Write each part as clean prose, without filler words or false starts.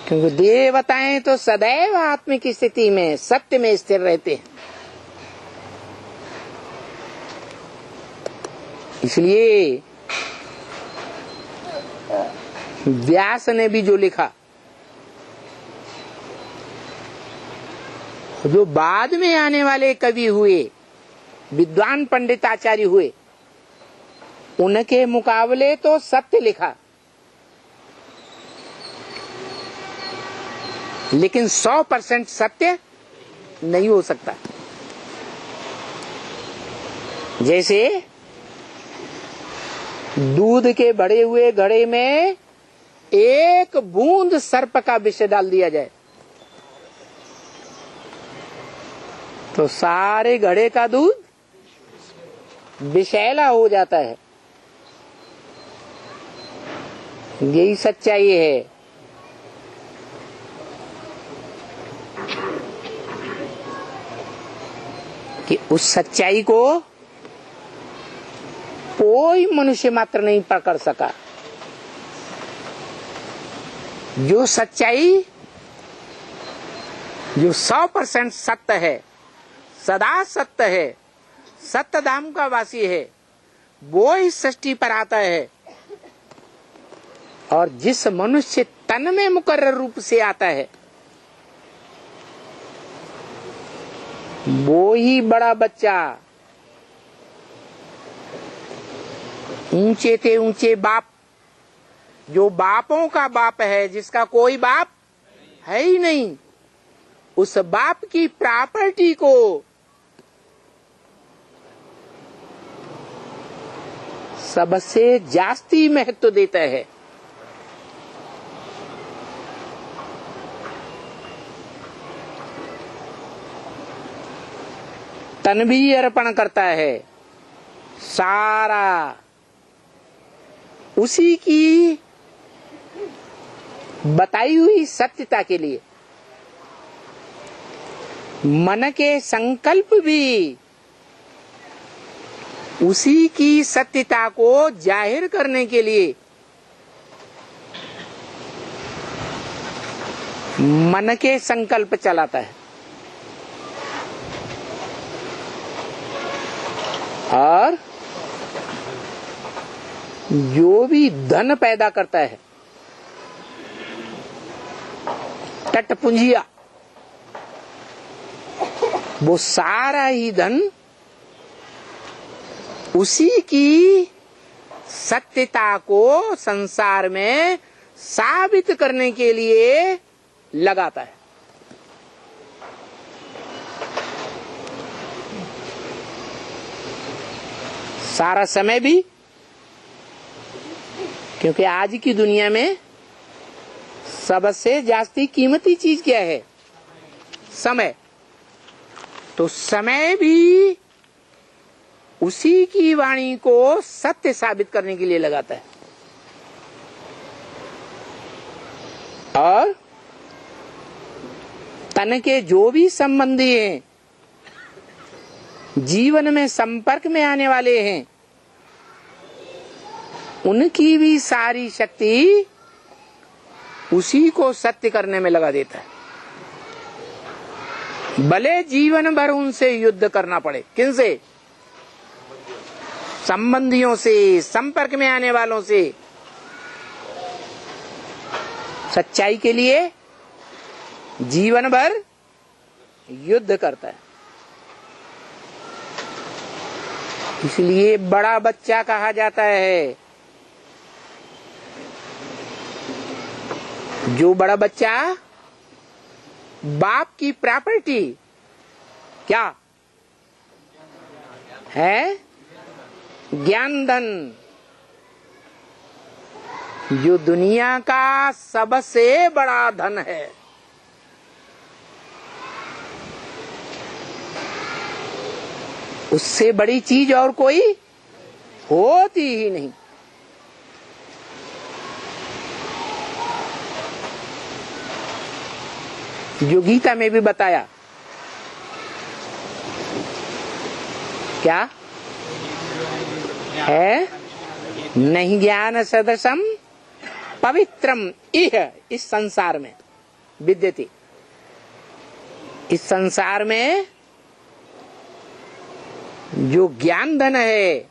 क्योंकि देवताएं तो सदैव आत्मिक स्थिति में सत्य में स्थिर रहते हैं। इसलिए व्यास ने भी जो लिखा, जो बाद में आने वाले कवि हुए, विद्वान पंडित आचार्य हुए, उनके मुकाबले तो सत्य लिखा, लेकिन 100% सत्य नहीं हो सकता। जैसे दूध के भरे हुए घड़े में एक बूंद सर्प का विष डाल दिया जाए तो सारे घड़े का दूध विषैला हो जाता है। यही सच्चाई है। कि उस सच्चाई को कोई मनुष्य मात्र नहीं पकड़ सका। जो सच्चाई जो 100% सत्य है, सदा सत्य है, सत्य धाम का वासी है, वो इस सृष्टि पर आता है। और जिस मनुष्य तन में मुकर्रर रूप से आता है, वो ही बड़ा बच्चा। ऊंचे थे ऊंचे बाप, जो बापों का बाप है, जिसका कोई बाप है ही नहीं, उस बाप की प्रॉपर्टी को सबसे जास्ती महत्व देता है। तन भी अर्पण करता है, सारा उसी की बताई हुई सत्यता के लिए। मन के संकल्प भी उसी की सत्यता को जाहिर करने के लिए मन के संकल्प चलाता है। और जो भी धन पैदा करता है, टटपुंजिया, वो सारा ही धन उसी की सत्यता को संसार में साबित करने के लिए लगाता है। सारा समय भी, क्योंकि आज की दुनिया में सबसे जास्ती कीमती चीज क्या है? समय। तो समय भी उसी की वाणी को सत्य साबित करने के लिए लगाता है। और तन के जो भी संबंधी हैं, जीवन में संपर्क में आने वाले हैं, उनकी भी सारी शक्ति उसी को सत्य करने में लगा देता है। भले जीवन भर उनसे युद्ध करना पड़े। किनसे? संबंधियों से, संपर्क में आने वालों से। सच्चाई के लिए जीवन भर युद्ध करता है। इसलिए बड़ा बच्चा कहा जाता है। जो बड़ा बच्चा बाप की प्रॉपर्टी क्या है? ज्ञान धन। जो दुनिया का सबसे बड़ा धन है। उससे बड़ी चीज और कोई होती ही नहीं। जो गीता में भी बताया, क्या है? नहीं ज्ञान सदसम पवित्रम इह, इस संसार में विद्यते। इस संसार में जो ज्ञान धन है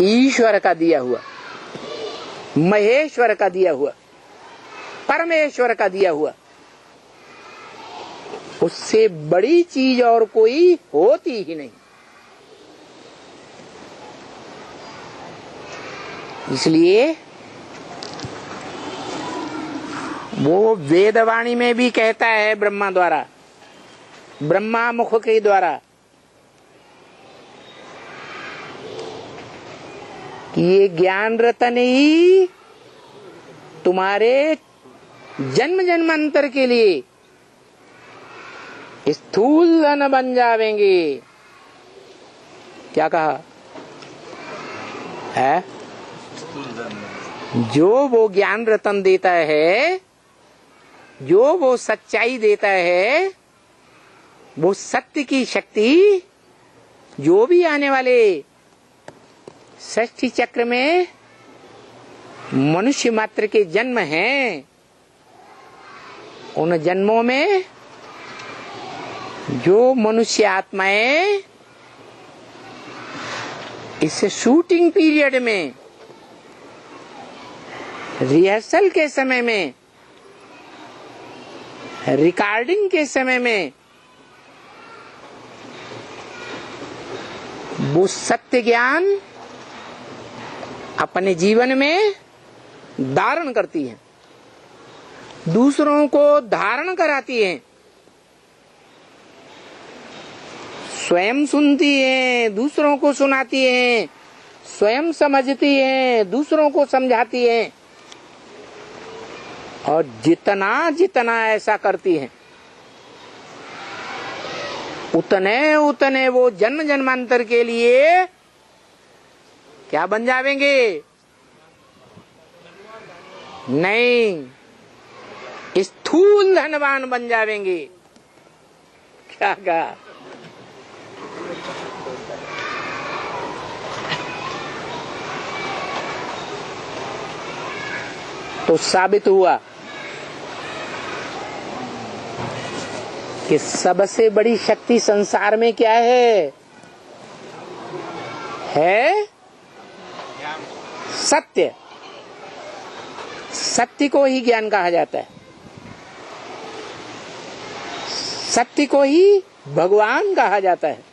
ईश्वर का दिया हुआ, महेश्वर का दिया हुआ, परमेश्वर का दिया हुआ, उससे बड़ी चीज और कोई होती ही नहीं। इसलिए वो वेदवाणी में भी कहता है ब्रह्मा द्वारा, ब्रह्मा मुख के द्वारा, कि ये ज्ञान रतन ही तुम्हारे जन्म जन्मांतर के लिए स्थूल धन बन जावेंगे। क्या कहा है? जो वो ज्ञान रतन देता है, जो वो सच्चाई देता है, वो सत्य की शक्ति जो भी आने वाले षष्ठी चक्र में मनुष्य मात्र के जन्म हैं, उन जन्मों में जो मनुष्य आत्माएं इस शूटिंग पीरियड में, रिहर्सल के समय में, रिकॉर्डिंग के समय में वो सत्य ज्ञान अपने जीवन में धारण करती है, दूसरों को धारण कराती है, स्वयं सुनती है, दूसरों को सुनाती है, स्वयं समझती है, दूसरों को समझाती है, और जितना जितना ऐसा करती है उतने उतने वो जन्म जन्मांतर के लिए क्या बन जावेंगे? नहीं, स्थूल धनवान बन जावेंगे। क्या कहा? तो साबित हुआ कि सबसे बड़ी शक्ति संसार में क्या है? सत्य। सत्य को ही ज्ञान कहा जाता है, सत्य को ही भगवान कहा जाता है।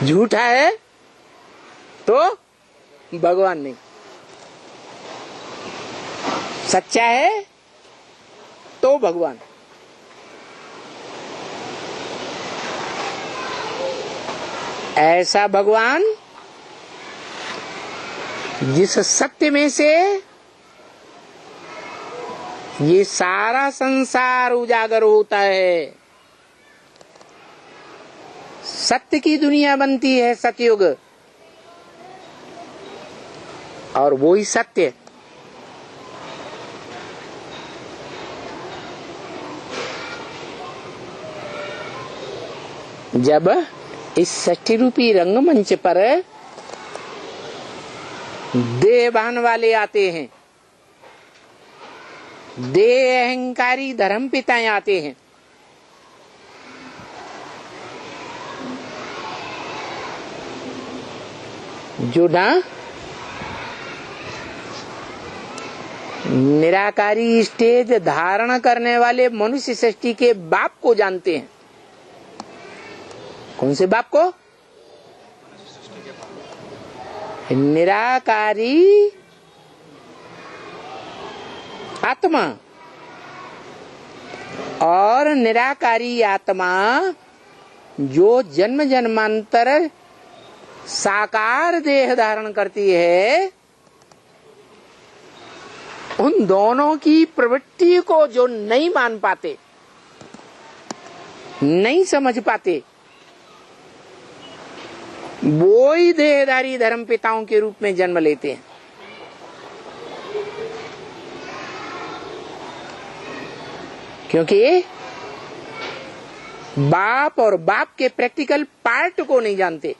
झूठा है तो भगवान नहीं, सच्चा है तो भगवान। ऐसा भगवान जिस सत्य में से ये सारा संसार उजागर होता है, सत्य की दुनिया बनती है, सतयुग, और वो ही सत्य जब इस षष्ठी रूपी रंगमंच पर देहभान वाले आते हैं, देह अहंकारी धर्म पिताएं आते हैं, जो ना निराकारी स्टेज धारण करने वाले मनुष्य सृष्टि के बाप को जानते हैं। कौन से बाप को? निराकारी आत्मा। और निराकारी आत्मा जो जन्म जन्मांतर साकार देह धारण करती है, उन दोनों की प्रवृत्ति को जो नहीं मान पाते, नहीं समझ पाते, वो ही देहधारी धर्म पिताओं के रूप में जन्म लेते हैं। क्योंकि बाप और बाप के प्रैक्टिकल पार्ट को नहीं जानते।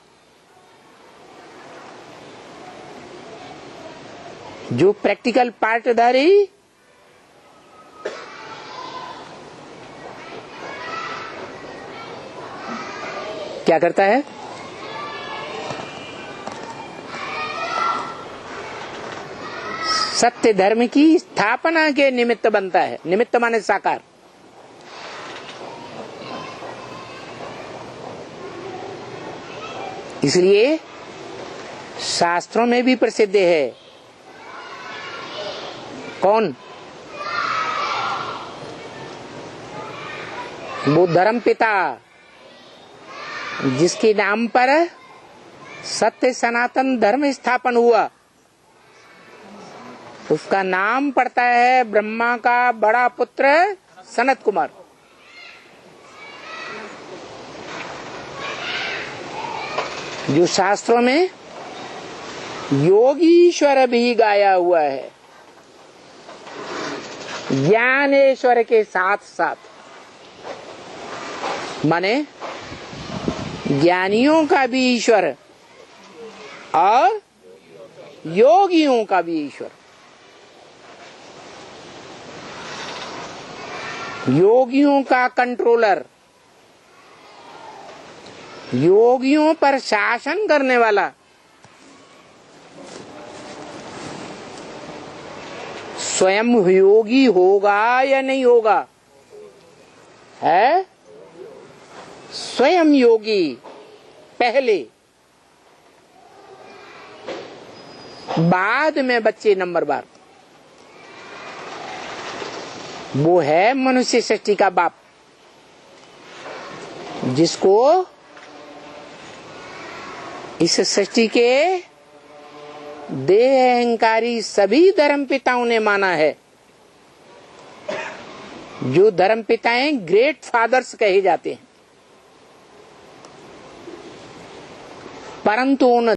जो प्रैक्टिकल पार्टधारी क्या करता है? सत्य धर्म की स्थापना के निमित्त बनता है। निमित्त माने साकार। इसलिए शास्त्रों में भी प्रसिद्ध है। कौन? वो धर्म पिता जिसके नाम पर सत्य सनातन धर्म स्थापन हुआ, उसका नाम पड़ता है ब्रह्मा का बड़ा पुत्र सनत कुमार। जो शास्त्रों में योगीश्वर भी गाया हुआ है, ज्ञानेश्वर के साथ साथ, माने ज्ञानियों का भी ईश्वर और योगियों का भी ईश्वर। योगियों का कंट्रोलर, योगियों पर शासन करने वाला, स्वयं योगी होगा या नहीं होगा? है स्वयं योगी पहले, बाद में बच्चे नंबर बार। वो है मनुष्य सृष्टि का बाप, जिसको इस सृष्टि के देह अहंकारी सभी धर्म पिताओं ने माना है। जो धर्म पिताएं ग्रेट फादर्स कहे जाते हैं, परंतु उन